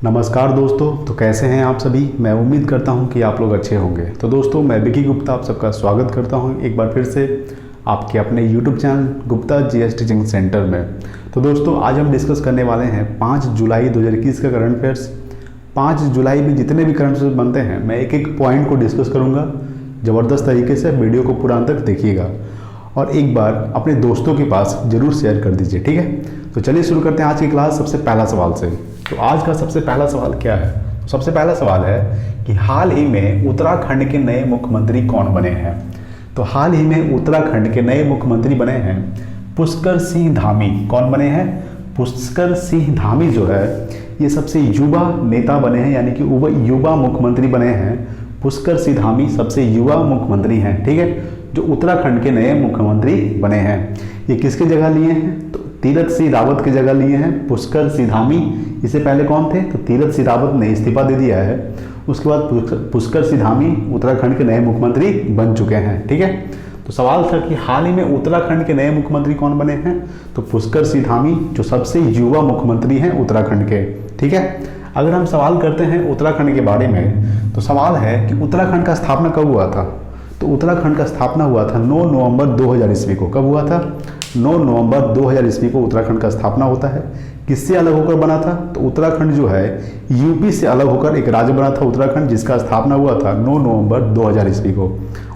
नमस्कार दोस्तों। तो कैसे हैं आप सभी। मैं उम्मीद करता हूं कि आप लोग अच्छे होंगे। तो दोस्तों, मैं विकी गुप्ता आप सबका स्वागत करता हूं एक बार फिर से आपके अपने YouTube channel Gupta GS teaching centre में। तो दोस्तों, आज हम डिस्कस करने वाले हैं 5 जुलाई 2021 का करंट अफेयर्स। 5 जुलाई में जितने भी करंट अफेयर्स बनते हैं, मैं एक एक पॉइंट को डिस्कस करूँगा। ज़बरदस्त तरीके से वीडियो को पूरा अंत तक देखिएगा और एक बार अपने दोस्तों के पास ज़रूर शेयर कर दीजिए, ठीक है। तो चलिए शुरू करते हैं आज की क्लास सबसे पहला सवाल से। तो आज का सबसे पहला सवाल क्या है? तो सबसे पहला सवाल है कि हाल ही में उत्तराखंड के नए मुख्यमंत्री कौन बने हैं। तो हाल ही में उत्तराखंड के नए मुख्यमंत्री बने हैं पुष्कर सिंह धामी। कौन बने हैं? पुष्कर सिंह धामी जो है ये सबसे युवा नेता बने हैं, यानी कि युवा मुख्यमंत्री बने हैं। पुष्कर सिंह धामी सबसे युवा मुख्यमंत्री हैं, ठीक है, जो उत्तराखंड के नए मुख्यमंत्री बने हैं। ये किसके जगह लिए हैं? तो तीरथ सिंह रावत की जगह लिए हैं पुष्कर सिंह धामी। इससे पहले कौन थे? तो तीरथ सिंह रावत ने इस्तीफा दे दिया है। उसके बाद पुष्कर सिंह धामी उत्तराखंड के नए मुख्यमंत्री बन चुके हैं, ठीक है। तो सवाल था कि हाल ही में उत्तराखंड के नए मुख्यमंत्री कौन बने हैं। तो पुष्कर सिंह धामी जो सबसे युवा मुख्यमंत्री हैं उत्तराखंड के, ठीक है। अगर हम सवाल करते हैं उत्तराखंड के बारे में, तो सवाल है कि उत्तराखंड का स्थापना कब हुआ था। तो उत्तराखंड का स्थापना हुआ था 9 नवंबर 2000 ईस्वी को। कब हुआ था? 9 नवंबर 2000 ईस्वी को उत्तराखंड का स्थापना होता है। किससे अलग होकर बना था? तो उत्तराखंड जो है यूपी से अलग होकर एक राज्य बना था उत्तराखंड, जिसका स्थापना हुआ था 9 नवंबर 2000 ईस्वी को।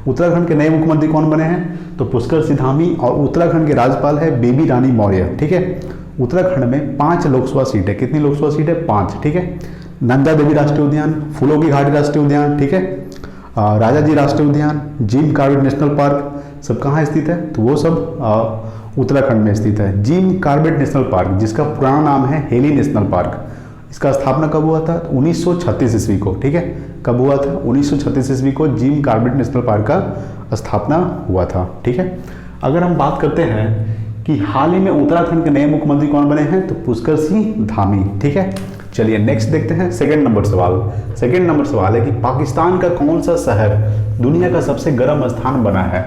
उत्तराखंड के नए मुख्यमंत्री कौन बने हैं? तो पुष्कर सिंह धामी। और उत्तराखंड के राज्यपाल है बेबी रानी मौर्य, ठीक है। उत्तराखंड में 5 लोकसभा सीट है। कितनी लोकसभा सीट है? 5, ठीक है। नंदा देवी राष्ट्रीय उद्यान, फूलों की घाटी राष्ट्रीय उद्यान, ठीक है, राजा जी राष्ट्रीय उद्यान, जिम कॉर्बेट नेशनल पार्क, सब कहाँ स्थित है? तो वो सब उत्तराखंड में स्थित है। जिम कॉर्बेट नेशनल पार्क, जिसका पुराना नाम है हेली नेशनल पार्क, इसका स्थापना कब हुआ था? 1936 ईस्वी को, ठीक है। कब हुआ था? 1936 ईस्वी को जिम कॉर्बेट नेशनल पार्क का स्थापना हुआ था, ठीक है। अगर हम बात करते हैं कि हाल ही में उत्तराखंड के नए मुख्यमंत्री कौन बने हैं, तो पुष्कर सिंह धामी, ठीक है। चलिए नेक्स्ट देखते हैं सेकंड नंबर सवाल। सेकंड नंबर सवाल है कि पाकिस्तान का कौन सा शहर दुनिया का सबसे गर्म स्थान बना है।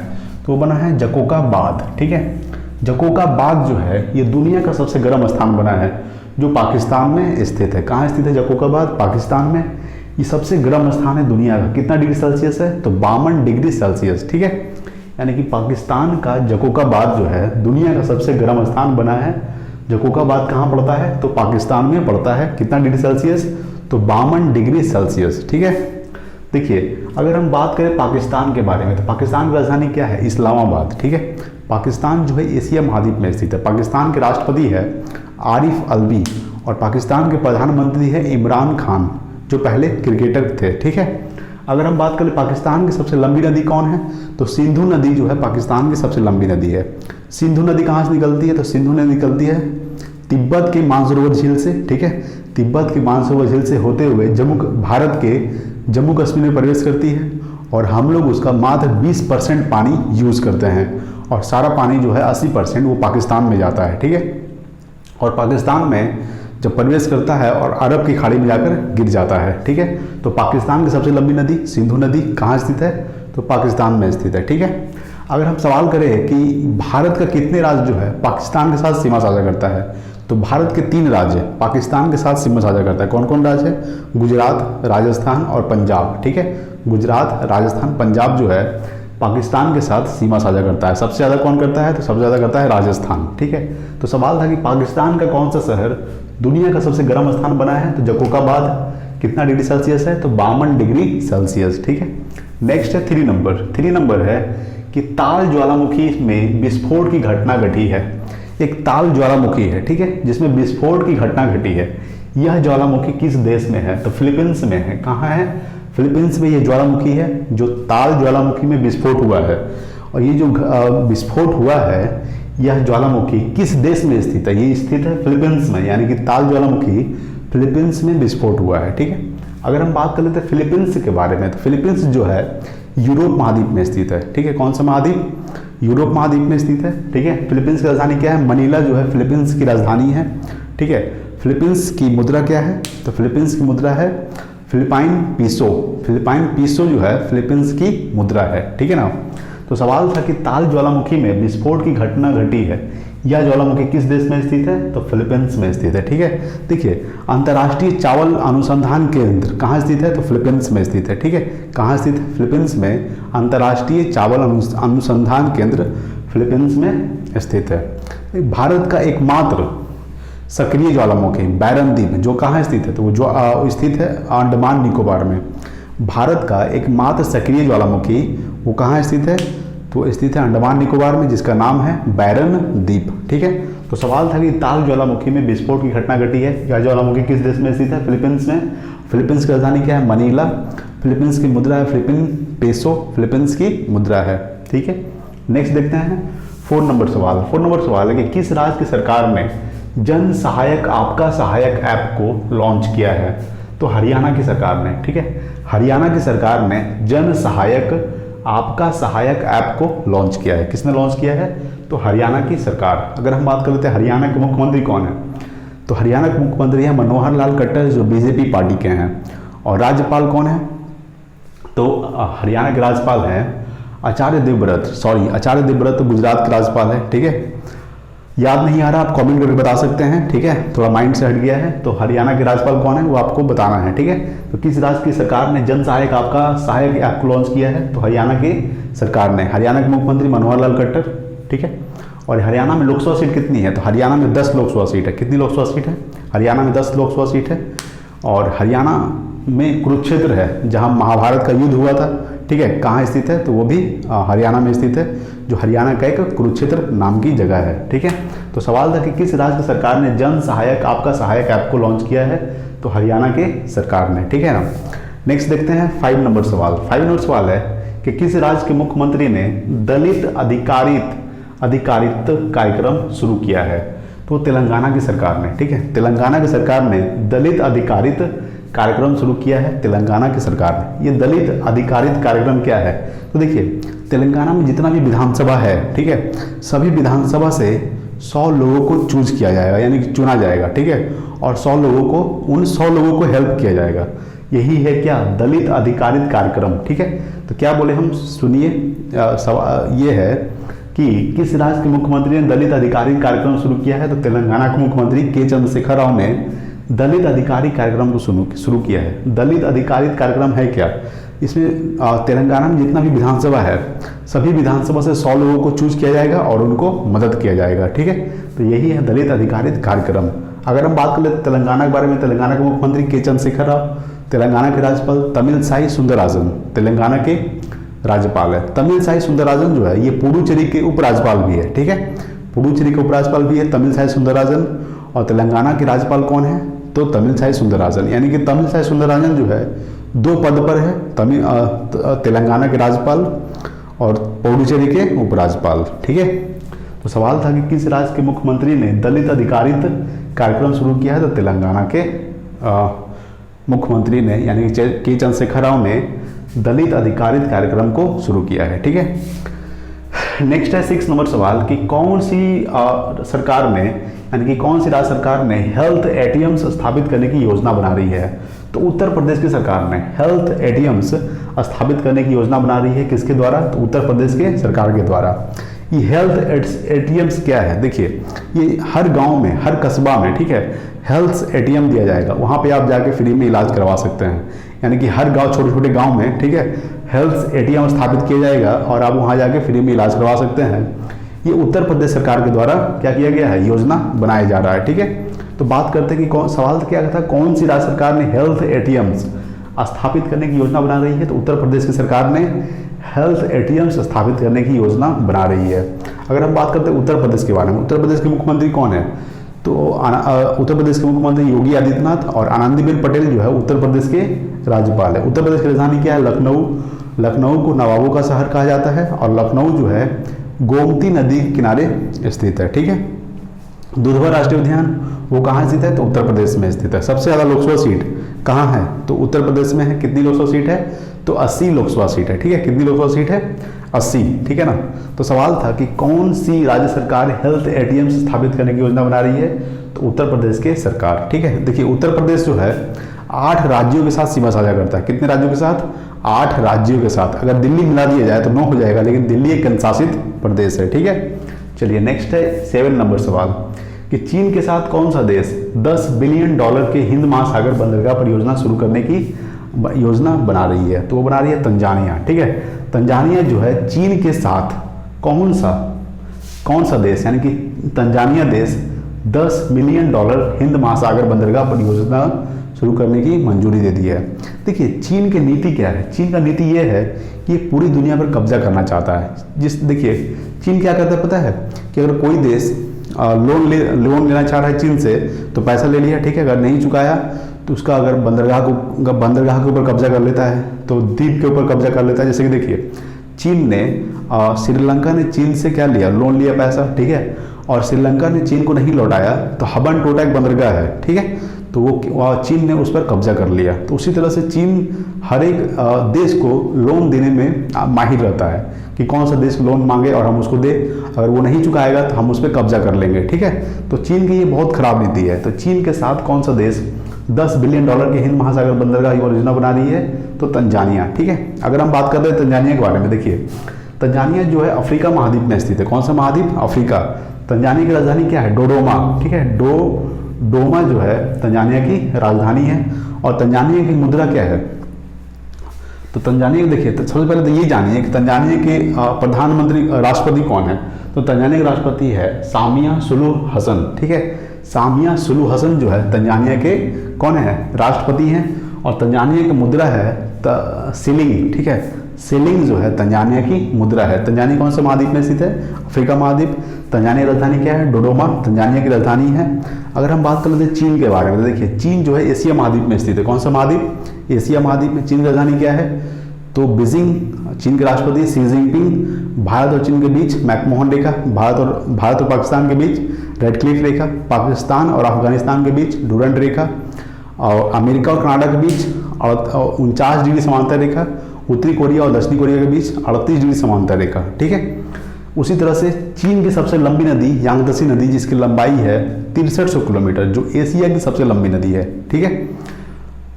तो वो बना है जकोकाबाद, ठीक है। जकोकाबाद जो है ये दुनिया का सबसे गर्म स्थान बना है, जो पाकिस्तान में स्थित है। कहाँ स्थित है जकोकाबाद? पाकिस्तान में। ये सबसे गर्म स्थान है दुनिया का। कितना डिग्री सेल्सियस है? तो 52 डिग्री सेल्सियस, ठीक है। यानी कि पाकिस्तान का जकोकाबाद जो है दुनिया का सबसे गर्म स्थान बना है। जकोकाबाद कहाँ पड़ता है? तो पाकिस्तान में पड़ता है। कितना डिग्री सेल्सियस? तो 52 डिग्री सेल्सियस, ठीक है। देखिए, अगर हम बात करें पाकिस्तान के बारे में, तो पाकिस्तान की राजधानी क्या है? इस्लामाबाद, ठीक है। पाकिस्तान जो है एशिया महाद्वीप में स्थित है। पाकिस्तान के राष्ट्रपति है आरिफ अलवी और पाकिस्तान के प्रधानमंत्री है इमरान खान, जो पहले क्रिकेटर थे, ठीक है। अगर हम बात करें पाकिस्तान की सबसे लंबी नदी कौन है, तो सिंधु नदी जो है पाकिस्तान की सबसे लंबी नदी है। सिंधु नदी कहाँ से निकलती है? तो सिंधु नदी निकलती है तिब्बत के मानसरोवर झील से, ठीक है। तिब्बत के मानसरोवर झील से होते हुए भारत के जम्मू कश्मीर में प्रवेश करती है और हम लोग उसका मात्र 20% पानी यूज़ करते हैं और सारा पानी जो है 80% वो पाकिस्तान में जाता है, ठीक है। और पाकिस्तान में जब प्रवेश करता है और अरब की खाड़ी में जाकर गिर जाता है, ठीक है। तो पाकिस्तान की सबसे लंबी नदी सिंधु नदी कहाँ स्थित है? तो पाकिस्तान में स्थित है, ठीक है। अगर हम सवाल करें कि भारत का कितने राज्य जो है पाकिस्तान के साथ सीमा साझा करता है, तो भारत के 3 राज्य पाकिस्तान के साथ सीमा साझा करता है। कौन कौन राज्य है? गुजरात, राजस्थान और पंजाब, ठीक है। गुजरात, राजस्थान, पंजाब जो है पाकिस्तान के साथ सीमा साझा करता है। सबसे ज़्यादा कौन करता है? तो सबसे ज़्यादा करता है राजस्थान, ठीक है। तो सवाल था कि पाकिस्तान का कौन सा शहर दुनिया का सबसे गर्म स्थान बना है। तो जकोकाबाद। कितना डिग्री सेल्सियस है? तो 52 डिग्री सेल्सियस, ठीक है। नेक्स्ट है 3 नंबर। 3 नंबर है कि ताल ज्वालामुखी में विस्फोट की घटना घटी है। एक ताल ज्वालामुखी है, ठीक है, जिसमें विस्फोट की घटना घटी है। यह ज्वालामुखी किस देश में है? तो फिलीपींस में है। कहाँ है? फिलीपींस में ये ज्वालामुखी है, जो ताल ज्वालामुखी में विस्फोट हुआ है। और ये जो विस्फोट हुआ है, यह ज्वालामुखी किस देश में स्थित है? ये स्थित है फिलीपींस में, यानी कि ताल ज्वालामुखी फिलीपींस में विस्फोट हुआ है, ठीक है। अगर हम बात कर लेते हैं फिलीपींस के बारे में, तो फिलीपींस जो है यूरोप महाद्वीप में स्थित है, ठीक है। कौन सा महाद्वीप? यूरोप महाद्वीप में स्थित है, ठीक है। फिलीपींस की राजधानी क्या है? मनीला जो है फिलीपींस की राजधानी है, ठीक है। फिलीपींस की मुद्रा क्या है? तो फिलीपींस की मुद्रा है फिलिपाइन पीसो। फिलिपाइन पीसो जो है फिलीपींस की मुद्रा है, ठीक है ना। तो सवाल था कि ताल ज्वालामुखी में विस्फोट की घटना घटी है, यह ज्वालामुखी किस देश में स्थित है? तो फिलीपींस में स्थित है। ठीक है, देखिए अंतर्राष्ट्रीय चावल अनुसंधान केंद्र कहाँ स्थित है? तो फिलीपींस में स्थित है। ठीक है, कहाँ स्थित है? फिलीपींस में अंतर्राष्ट्रीय चावल अनुसंधान केंद्र फिलीपींस में स्थित है। भारत का एकमात्र सक्रिय ज्वालामुखी बैरन द्वीप जो कहाँ स्थित है? तो वो जो स्थित है अंडमान निकोबार में। भारत का एकमात्र सक्रिय ज्वालामुखी वो कहाँ स्थित है? तो स्थित है अंडमान निकोबार में, जिसका नाम है बैरन द्वीप। ठीक है, तो सवाल था कि ताल ज्वालामुखी में विस्फोट की घटना घटी है। यह ज्वालामुखी किस देश में स्थित है? फिलीपींस में। फिलीपींस की राजधानी क्या है? मनीला। फिलीपींस की मुद्रा है फिलीपीन पेसो, फिलीपींस की मुद्रा है। ठीक है, नेक्स्ट देखते हैं 4 नंबर सवाल। 4 नंबर सवाल है कि किस राज्य की सरकार ने जन सहायक आपका सहायक ऐप को लॉन्च किया है? तो हरियाणा की सरकार ने। ठीक है, हरियाणा की सरकार ने जन सहायक आपका सहायक ऐप को लॉन्च किया है। किसने लॉन्च किया है? तो हरियाणा की सरकार। अगर हम बात कर लेते हैं हरियाणा के मुख्यमंत्री कौन है? तो हरियाणा के मुख्यमंत्री है मनोहर लाल खट्टर, जो बीजेपी पार्टी के हैं। और राज्यपाल कौन है? तो हरियाणा के राज्यपाल हैं आचार्य देवव्रत। आचार्य देवव्रत तो गुजरात के राज्यपाल है। ठीक है, याद नहीं आ रहा आप कमेंट करके बता सकते हैं। ठीक है, थोड़ा माइंड से हट गया है। तो हरियाणा के राज्यपाल कौन है वो आपको बताना है। ठीक है, तो किस राज्य की सरकार ने जन सहायक आपका सहायक ऐप को लॉन्च किया है? तो हरियाणा की सरकार ने। हरियाणा के मुख्यमंत्री मनोहर लाल खट्टर। ठीक है, और हरियाणा में लोकसभा सीट कितनी है? तो हरियाणा में 10 लोकसभा सीट है। कितनी लोकसभा सीट है? हरियाणा में 10 लोकसभा सीट है। और हरियाणा में कुरुक्षेत्र है जहाँ महाभारत का युद्ध हुआ था। ठीक है, कहाँ स्थित है? तो वो भी हरियाणा में स्थित है, जो हरियाणा का एक कुरुक्षेत्र नाम की जगह है। ठीक है, तो सवाल था कि किस राज्य की सरकार ने जन सहायक आपका सहायक ऐप को लॉन्च किया है? तो हरियाणा के सरकार ने। ठीक है ना, नेक्स्ट देखते हैं 5 नंबर सवाल। 5 नंबर सवाल है कि किस राज्य के मुख्यमंत्री ने दलित अधिकारित कार्यक्रम शुरू किया है? तो तेलंगाना की सरकार ने। ठीक है, तेलंगाना की सरकार ने दलित अधिकारित कार्यक्रम शुरू किया है। तेलंगाना की सरकार ने। ये दलित अधिकारित कार्यक्रम क्या है? तो देखिए तेलंगाना में जितना भी विधानसभा है, ठीक है, सभी विधानसभा से 100 लोगों को चूज किया जाएगा, यानी कि चुना जाएगा। ठीक है, और 100 लोगों को उन 100 लोगों को हेल्प किया जाएगा। यही है क्या? दलित अधिकारित कार्यक्रम। ठीक है, तो क्या बोले हम, सुनिए। ये है कि किस राज्य के मुख्यमंत्री ने दलित अधिकारित कार्यक्रम शुरू किया है? तो तेलंगाना के मुख्यमंत्री के चंद्रशेखर राव ने दलित अधिकारी कार्यक्रम को शुरू किया है। दलित अधिकारित कार्यक्रम है क्या? इसमें तेलंगाना में जितना भी विधानसभा है, सभी विधानसभा से 100 लोगों को चूज किया जाएगा और उनको मदद किया जाएगा। ठीक है, तो यही है दलित अधिकारित कार्यक्रम। अगर हम बात कर ले तेलंगाना के बारे में, तेलंगाना के मुख्यमंत्री के चंद्रशेखर राव, तेलंगाना के राज्यपाल तमिलसाई सुंदरराजन, तेलंगाना के राज्यपाल है। तमिलसाई सुंदरराजन जो है ये पुडुचेरी के उपराज्यपाल भी है। ठीक है, पुडुचेरी के उपराज्यपाल भी है तमिलसाई सुंदरराजन। और तेलंगाना के राज्यपाल कौन है? तो तमिलसाई सुंदरराजन, यानी कि तमिलसाई सुंदरराजन जो है 2 पद पर है, तेलंगाना के राज्यपाल और पुडुचेरी के उपराज्यपाल। ठीक है, तो सवाल था कि किस राज्य के मुख्यमंत्री ने दलित अधिकारित कार्यक्रम शुरू किया है? तो तेलंगाना के मुख्यमंत्री ने, यानी कि के चंद्रशेखर राव ने दलित अधिकारित कार्यक्रम को शुरू किया है। ठीक है, नेक्स्ट है 6 नंबर सवाल कि कौन सी सरकार ने, यानी कि कौन सी राज्य सरकार ने हेल्थ एटीएम्स स्थापित करने की योजना बना रही है? तो उत्तर प्रदेश की सरकार ने हेल्थ एटीएम्स स्थापित करने की योजना बना रही है। किसके द्वारा? तो उत्तर प्रदेश के सरकार के द्वारा। ये हेल्थ एटीएम्स क्या है? देखिए ये हर गांव में, हर कस्बा में, ठीक है, हेल्थ एटीएम दिया जाएगा। वहाँ पे आप जाके फ्री में इलाज करवा सकते हैं। यानी कि हर गांव, छोटे छोटे गांव में, ठीक है, हेल्थ एटीएम स्थापित किया जाएगा और आप वहाँ जाके फ्री में इलाज करवा सकते हैं। ये उत्तर प्रदेश सरकार के द्वारा क्या किया गया है? योजना बनाया जा रहा है। ठीक है, तो बात करते हैं कि सवाल क्या था, कौन सी राज्य सरकार ने हेल्थ एटीएम्स स्थापित करने की योजना बना रही है? तो उत्तर प्रदेश की सरकार ने हेल्थ एटीएम्स स्थापित करने की योजना बना रही है। अगर हम बात करते हैं उत्तर प्रदेश के बारे में, उत्तर प्रदेश के मुख्यमंत्री कौन है? तो उत्तर प्रदेश के मुख्यमंत्री योगी आदित्यनाथ, और आनंदीबेन पटेल जो है उत्तर प्रदेश के राज्यपाल है। उत्तर प्रदेश की राजधानी क्या है? लखनऊ। लखनऊ को नवाबों का शहर कहा जाता है और लखनऊ जो है गोमती नदी के किनारे स्थित है। ठीक है, दुधवा राष्ट्रीय उद्यान वो कहाँ स्थित है? तो उत्तर प्रदेश में स्थित है। सबसे ज़्यादा लोकसभा सीट कहाँ है? तो उत्तर प्रदेश में है। कितनी लोकसभा सीट है? तो 80 लोकसभा सीट है। ठीक है, कितनी लोकसभा सीट है? 80। ठीक है ना, तो सवाल था कि कौन सी राज्य सरकार हेल्थ एटीएम स्थापित करने की योजना बना रही है? तो उत्तर प्रदेश के सरकार। ठीक है, देखिए उत्तर प्रदेश जो है 8 राज्यों के साथ सीमा साझा करता है। कितने राज्यों के साथ? 8 राज्यों के साथ। अगर दिल्ली मिला दिया जाए तो 9 हो जाएगा, लेकिन दिल्ली एक केंद्र शासित प्रदेश है। ठीक है, चलिए नेक्स्ट है 7 नंबर सवाल कि चीन के साथ कौन सा देश $10 बिलियन के हिंद महासागर बंदरगाह परियोजना शुरू करने की योजना बना रही है? तो वो बना रही है तंजानिया। ठीक है, तंजानिया जो है चीन के साथ कौन सा देश, यानी कि तंजानिया देश $10 बिलियन हिंद महासागर बंदरगाह परियोजना शुरू करने की मंजूरी दे दी है। देखिए चीन की नीति क्या है? चीन का नीति ये है कि ये पूरी दुनिया पर कब्जा करना चाहता है। देखिए चीन क्या करता है पता है कि अगर कोई देश लोन लेना चाह रहा है चीन से तो पैसा ले लिया, ठीक है, अगर नहीं चुकाया तो उसका अगर बंदरगाह के ऊपर कब्जा कर लेता है, तो द्वीप के ऊपर कब्जा कर लेता है। जैसे कि देखिए चीन ने श्रीलंका ने चीन से क्या लिया, लोन लिया पैसा, ठीक है, और श्रीलंका ने चीन को नहीं लौटाया, तो हबन टोटा एक बंदरगाह है, ठीक है, तो वो चीन ने उस पर कब्जा कर लिया। तो उसी तरह से चीन हर एक देश को लोन देने में माहिर रहता है कि कौन सा देश लोन मांगे और हम उसको दे, अगर वो नहीं चुकाएगा तो हम उस पर कब्जा कर लेंगे। ठीक है, तो चीन की ये बहुत खराब नीति है। तो चीन के साथ कौन सा देश $10 बिलियन के हिंद महासागर बंदरगाह योजना बना रही है? तो तंजानिया। ठीक है, अगर हम बात करते हैं तंजानिया के बारे में, देखिए तंजानिया जो है अफ्रीका महाद्वीप में स्थित है। कौन सा महाद्वीप? अफ्रीका। तंजानिया की राजधानी क्या है? डोडोमा। ठीक है, डोमा जो है तंजानिया की राजधानी है। और तंजानिया की मुद्रा क्या है? तो तंजानिया देखिए, तो सबसे पहले तो ये जानिए कि तंजानिया के प्रधानमंत्री राष्ट्रपति कौन है? तो तंजानिया के राष्ट्रपति है सामिया सुलुहु हसन। ठीक है, सामिया सुलुहु हसन जो है तंजानिया के कौन है? राष्ट्रपति हैं। और तंजानिया की मुद्रा है सिलिंग। ठीक है, सिलिंग जो है तंजानिया की मुद्रा है। तंजानिया कौन सा महाद्वीप में स्थित है? अफ्रीका महाद्वीप। तंजानिया की राजधानी क्या है? डोडोमा तंजानिया की राजधानी है। अगर हम बात कर लेते हैं चीन के बारे में, तो देखिए चीन जो है एशिया महाद्वीप में स्थित है। कौन सा महाद्वीप? एशिया महाद्वीप में। चीन की राजधानी क्या है? तो बीजिंग। चीन के राष्ट्रपति शी जिनपिंग। भारत और चीन के बीच मैकमोहन रेखा, भारत और पाकिस्तान के बीच रेड क्लिफ रेखा, पाकिस्तान और अफगानिस्तान के बीच डूरंट रेखा, और अमेरिका और कनाडा के बीच 49 डिग्री समांतर रेखा, उत्तरी कोरिया और दक्षिणी कोरिया के बीच 38 डिग्री समांतर रेखा। ठीक है, उसी तरह से चीन की सबसे लंबी नदी यांगत्से नदी, जिसकी लंबाई है 6300 किलोमीटर, जो एशिया की सबसे लंबी नदी है। ठीक है,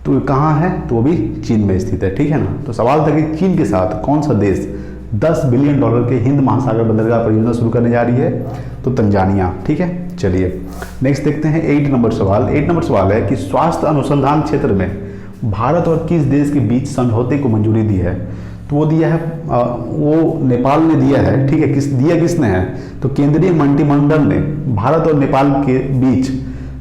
तो ये कहाँ है? तो वो भी चीन में स्थित है। ठीक है ना, तो सवाल था कि चीन के साथ कौन सा देश $10 बिलियन के हिंद महासागर बंदरगाह परियोजना शुरू करने जा रही है? तो तंजानिया। ठीक है, चलिए नेक्स्ट देखते हैं 8 नंबर सवाल। 8 नंबर सवाल है कि स्वास्थ्य अनुसंधान क्षेत्र में भारत और किस देश के बीच समझौते को मंजूरी दी है? तो वो दिया है वो नेपाल ने दिया है। ठीक है, किसने है? तो केंद्रीय मंत्रिमंडल ने भारत और नेपाल के बीच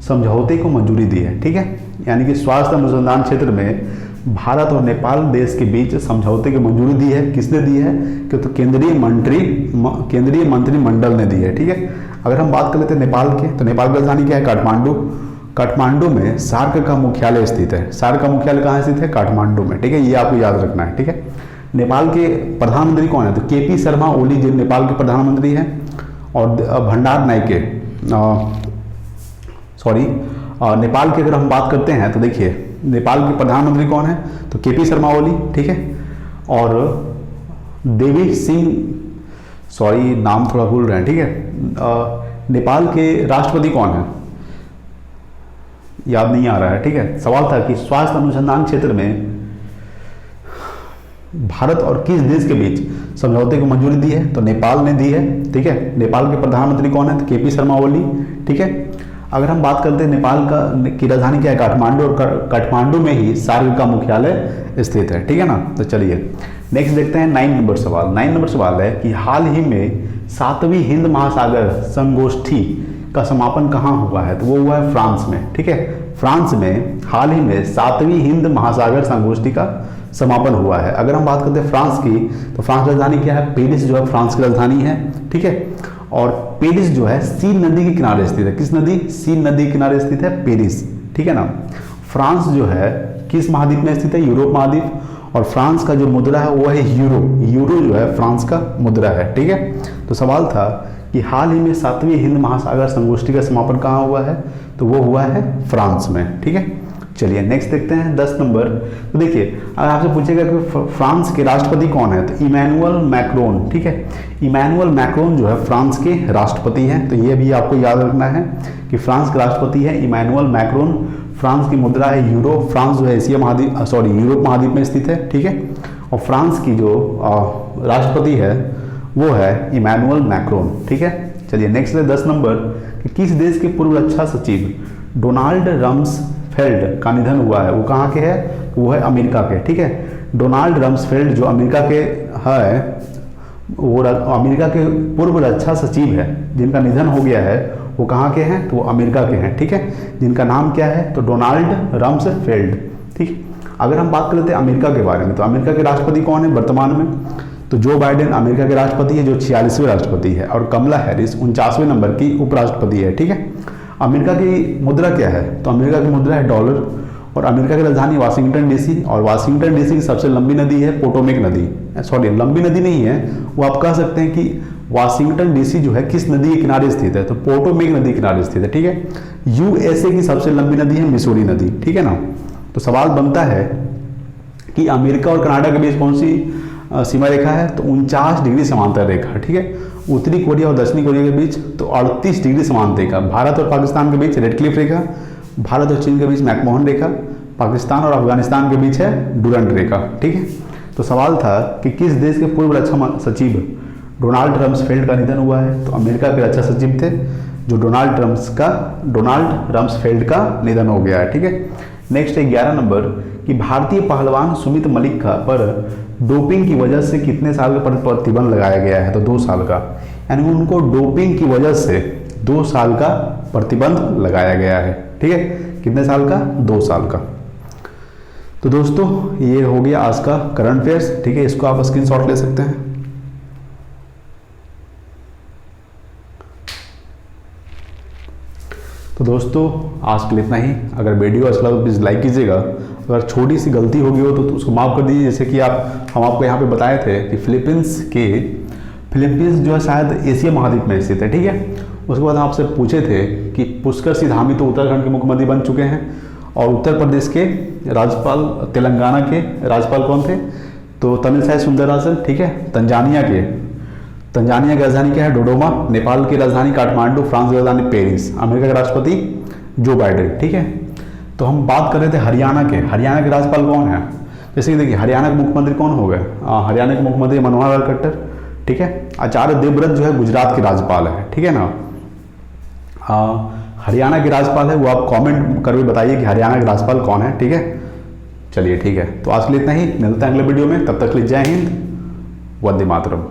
समझौते को मंजूरी दी है। ठीक है, यानी कि स्वास्थ्य अनुसंधान क्षेत्र में भारत और नेपाल देश के बीच समझौते की मंजूरी दी है। किसने दी है? कि तो केंद्रीय मंत्रिमंडल ने दी है। ठीक है, अगर हम बात कर लेते हैं नेपाल के, तो नेपाल की राजधानी क्या है? काठमांडू। काठमांडू में सार्क का मुख्यालय स्थित है। सार्क का मुख्यालय कहाँ स्थित है? काठमांडू में। ठीक है, ये आपको याद रखना है। ठीक है, नेपाल के प्रधानमंत्री कौन है? तो केपी शर्मा ओली जो नेपाल के प्रधानमंत्री हैं, और भंडार नाइके नेपाल की अगर हम बात करते हैं तो देखिए नेपाल के प्रधानमंत्री कौन है? तो केपी शर्मा ओली। ठीक है, और देवी सिंह, नाम थोड़ा भूल रहे हैं। ठीक है, नेपाल के राष्ट्रपति कौन है? याद नहीं आ रहा है। ठीक है, सवाल था कि स्वास्थ्य अनुसंधान क्षेत्र में भारत और किस देश के बीच समझौते को मंजूरी दी है? तो नेपाल ने दी है। ठीक है, नेपाल के प्रधानमंत्री कौन है? तो केपी शर्मा ओली। ठीक है, अगर हम बात करते हैं नेपाल की राजधानी क्या है? काठमांडू, और काठमांडू में ही सार्क का मुख्यालय स्थित है। ठीक है ना, तो चलिए नेक्स्ट देखते हैं 9 नंबर सवाल। 9 नंबर सवाल है कि हाल ही में 7वीं हिंद महासागर संगोष्ठी का समापन कहाँ हुआ है? तो वो हुआ है फ्रांस में। ठीक है, फ्रांस में हाल ही में 7वीं हिंद महासागर संगोष्ठी का समापन हुआ है। अगर हम बात करते हैं फ्रांस की, तो फ्रांस की राजधानी क्या है? पेरिस जो है फ्रांस की राजधानी है। ठीक है, और पेरिस जो है सीन नदी के किनारे स्थित है। किस नदी? सीन नदी के किनारे स्थित है पेरिस। ठीक है ना, फ्रांस जो है किस महाद्वीप में स्थित है? यूरोप महाद्वीप। और फ्रांस का जो मुद्रा है वो है यूरो। यूरो जो है फ्रांस का मुद्रा है। ठीक है, तो सवाल था कि हाल ही में 7वीं हिंद महासागर संगोष्ठी का समापन कहाँ हुआ है? तो वो हुआ है फ्रांस में। ठीक है, चलिए नेक्स्ट देखते हैं 10 नंबर। तो देखिए अगर आपसे पूछेगा कि फ्रांस के राष्ट्रपति कौन है? तो इमैनुअल मैक्रोन। ठीक है, इमैनुअल मैक्रोन जो है फ्रांस के राष्ट्रपति हैं। तो ये भी आपको याद रखना है कि फ्रांस के राष्ट्रपति है इमैनुअल मैक्रोन। फ्रांस की मुद्रा है यूरो। फ्रांस जो है यूरोप महाद्वीप में स्थित है। ठीक है, और फ्रांस की जो राष्ट्रपति है वो है इमैनुअल मैक्रोन। ठीक है, चलिए नेक्स्ट है 10 नंबर कि किस देश के पूर्व रक्षा सचिव डोनाल्ड रम्सफेल्ड का निधन हुआ है, वो कहाँ के है, वो है अमेरिका के। ठीक है, डोनाल्ड रम्सफेल्ड जो अमेरिका के है, वो अमेरिका के पूर्व रक्षा सचिव है, जिनका निधन हो गया है, वो कहाँ के हैं, तो वो अमेरिका के हैं। ठीक है, जिनका नाम क्या है, तो डोनाल्ड रम्सफेल्ड। ठीक, अगर हम बात कर लेते हैं अमेरिका के बारे में, तो अमेरिका के राष्ट्रपति कौन है वर्तमान में, तो जो बाइडेन अमेरिका के राष्ट्रपति है, जो 46वें राष्ट्रपति है, और कमला हैरिस 49वें नंबर की उपराष्ट्रपति है। ठीक है, अमेरिका की मुद्रा क्या है, तो अमेरिका की मुद्रा है डॉलर, और अमेरिका की राजधानी वाशिंगटन डीसी, और वाशिंगटन डीसी की सबसे लंबी नदी है पोटोमेक नदी। सॉरी, लंबी नदी नहीं है, वो आप कह सकते हैं कि वाशिंगटन डीसी जो है किस नदी के किनारे स्थित है, तो पोटोमेक नदी के किनारे स्थित है। ठीक है, यूएसए की सबसे लंबी नदी है मिसूरी नदी। ठीक है ना, तो सवाल बनता है कि अमेरिका और कनाडा के बीच कौन सी सीमा रेखा है, तो 49 डिग्री समांतर रेखा। ठीक है, उत्तरी कोरिया और दक्षिणी कोरिया के बीच तो 38 डिग्री समांतर रेखा, भारत और पाकिस्तान के बीच रेड क्लिफ रेखा, भारत और चीन के बीच मैकमोहन रेखा, पाकिस्तान और अफगानिस्तान के बीच है डुरंट रेखा। ठीक है, तो सवाल था कि किस देश के पूर्व रक्षा सचिव डोनाल्ड रम्सफेल्ड का निधन हुआ है, तो अमेरिका के रक्षा सचिव थे जो डोनाल्ड रम्सफेल्ड का निधन हो गया है। ठीक है, नेक्स्ट है 11 नंबर कि भारतीय पहलवान सुमित मलिक का पर डोपिंग की वजह से कितने साल का प्रतिबंध लगाया गया है, तो 2 साल का, यानी उनको डोपिंग की वजह से 2 साल का प्रतिबंध लगाया गया है। ठीक है, कितने साल का, 2 साल का। तो दोस्तों ये हो गया आज का करंट अफेयर्स। ठीक है, इसको आप स्क्रीनशॉट ले सकते हैं। तो दोस्तों आज के लिए इतना ही। अगर वीडियो अच्छा लगा तो प्लीज़ लाइक कीजिएगा, अगर छोटी सी गलती होगी हो तो उसको माफ़ कर दीजिए। जैसे कि हम आपको यहाँ पे बताए थे कि फिलीपींस जो है शायद एशिया महाद्वीप में स्थित है। ठीक है, उसके बाद हम आपसे पूछे थे कि पुष्कर सिंह धामी तो उत्तराखंड के मुख्यमंत्री बन चुके हैं, और उत्तर प्रदेश के राज्यपाल, तेलंगाना के राज्यपाल कौन थे, तो तमिलसाई सुंदरराजन। ठीक है, तंजानिया की राजधानी क्या है, डोडोमा, नेपाल की राजधानी काठमांडू, फ्रांस की राजधानी पेरिस, अमेरिका के राष्ट्रपति जो बाइडेन। ठीक है, तो हम बात कर रहे थे हरियाणा के राज्यपाल कौन है। जैसे कि देखिए हरियाणा के मुख्यमंत्री कौन हो गए, हरियाणा के मुख्यमंत्री मनोहर लाल खट्टर। ठीक है, आचार्य देवव्रत जो है गुजरात के राज्यपाल है। ठीक है ना, हरियाणा के राज्यपाल है, वो आप कमेंट करके बताइए कि हरियाणा के राज्यपाल कौन है। ठीक है, चलिए ठीक है, तो आज के लिए इतना ही, मिलते हैं अगले वीडियो में, तब तक के लिए जय हिंद, वंदे मातरम।